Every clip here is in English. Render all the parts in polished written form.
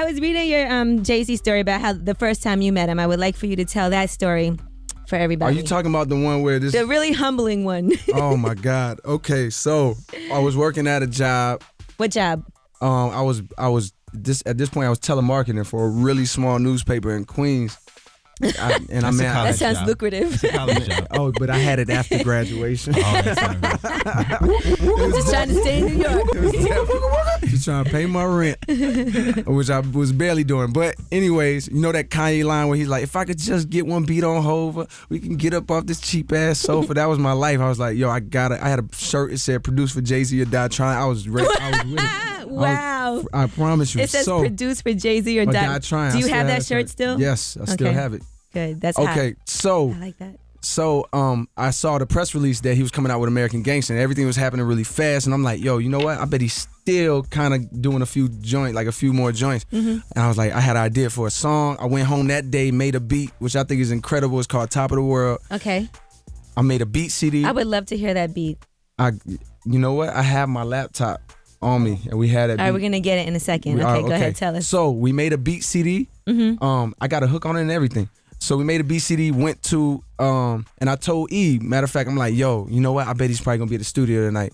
I was reading your Jay-Z story about how the first time you met him. I would like for you to tell that story for everybody. Are you talking about the one where this? The really humbling one. Oh my God. Okay, so I was working at a job. What job? I was at this point I was telemarketing for a really small newspaper in Queens. That sounds lucrative. It's a college job. Oh, but I had it after graduation. That's Just trying to stay in New York. Just trying to pay my rent, which I was barely doing. But anyways, you know that Kanye line where he's like, if I could just get one beat on Hova, we can get up off this cheap ass sofa. That was my life. I was like, yo, I had a shirt that said produced for Jay-Z or Die Trying. I was ready. I was with it. Wow. I promise you. It says produced for Jay-Z or Die Trying. Do you have that shirt still? Yes, I still have it. Good. That's okay. hot. So I like that. So I saw the press release that he was coming out with American Gangster and everything was happening really fast. And I'm like, yo, you know what? I bet he's still kind of doing a few more joints. Mm-hmm. And I was like, I had an idea for a song. I went home that day, made a beat, which I think is incredible. It's called Top of the World. Okay. I made a beat CD. I would love to hear that beat. You know what? I have my laptop on me and we had it. All right, we're going to get it in a second. Okay, go ahead, tell us. So we made a beat CD. Mm-hmm. I got a hook on it and everything. So we made a BCD, went to, and I told E, matter of fact, I'm like, yo, you know what? I bet he's probably going to be at the studio tonight.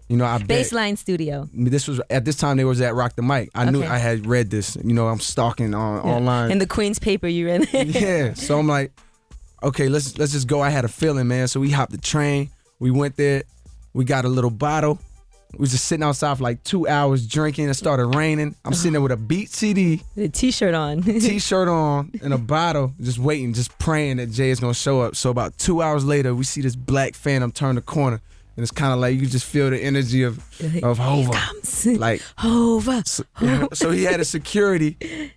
You know, I bet. Baseline Studio. This was, at this time, they was at Rock the Mic. I knew I had read this. You know, I'm stalking online. In the Queen's paper you read. Yeah. So I'm like, okay, let's just go. I had a feeling, man. So we hopped the train. We went there. We got a little bottle. We was just sitting outside for like 2 hours drinking. It started raining. I'm sitting there with a beat CD. A T-shirt on. T-shirt on and a bottle, just waiting, just praying that Jay is going to show up. So about 2 hours later, we see this black Phantom turn the corner. And it's kind of like you just feel the energy of Hova. Here comes. Like Hova. So he had a security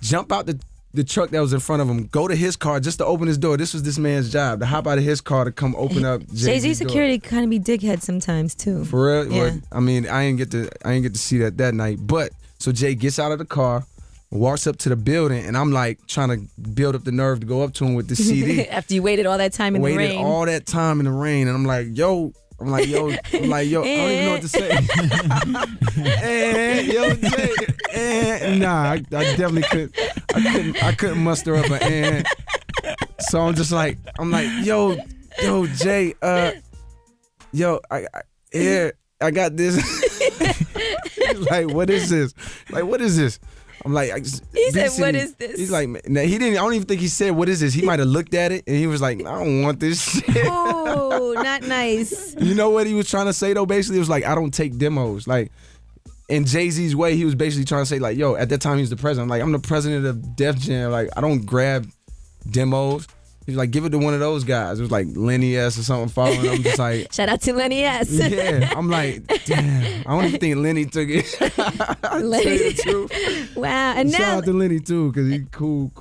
jump out the truck that was in front of him, go to his car just to open his door. This was this man's job, to hop out of his car to come open up Jay-Z security kind of be dickhead sometimes too. For real? Yeah. Well, I mean, I ain't get to see that night. But so Jay gets out of the car, walks up to the building, and I'm like trying to build up the nerve to go up to him with the CD. After you waited all that time in the rain. Waited all that time in the rain, and I'm like, yo, I don't even know what to say. Nah, I definitely couldn't. I couldn't muster up an and. So I'm like, yo, Jay, I got this. He's like, what is this? I'm like, he said, what is this? He's like, nah, he didn't. I don't even think he said, what is this? He might have looked at it and he was like, I don't want this shit. Oh, not nice. You know what he was trying to say though? Basically, it was like, I don't take demos. Like, in Jay-Z's way, he was basically trying to say like, yo, at that time he was the president. Like, I'm the president of Def Jam. Like, I don't grab demos. He was like, give it to one of those guys. It was like Lenny S or something following. I'm just like, shout out to Lenny S. Yeah, I'm like, damn. I don't even think Lenny took it. Lenny too. Wow, and shout out to Lenny too, because he cool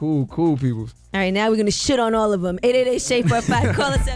people. All right, now we're gonna shit on all of them. 888-SHAY-45. Call us up.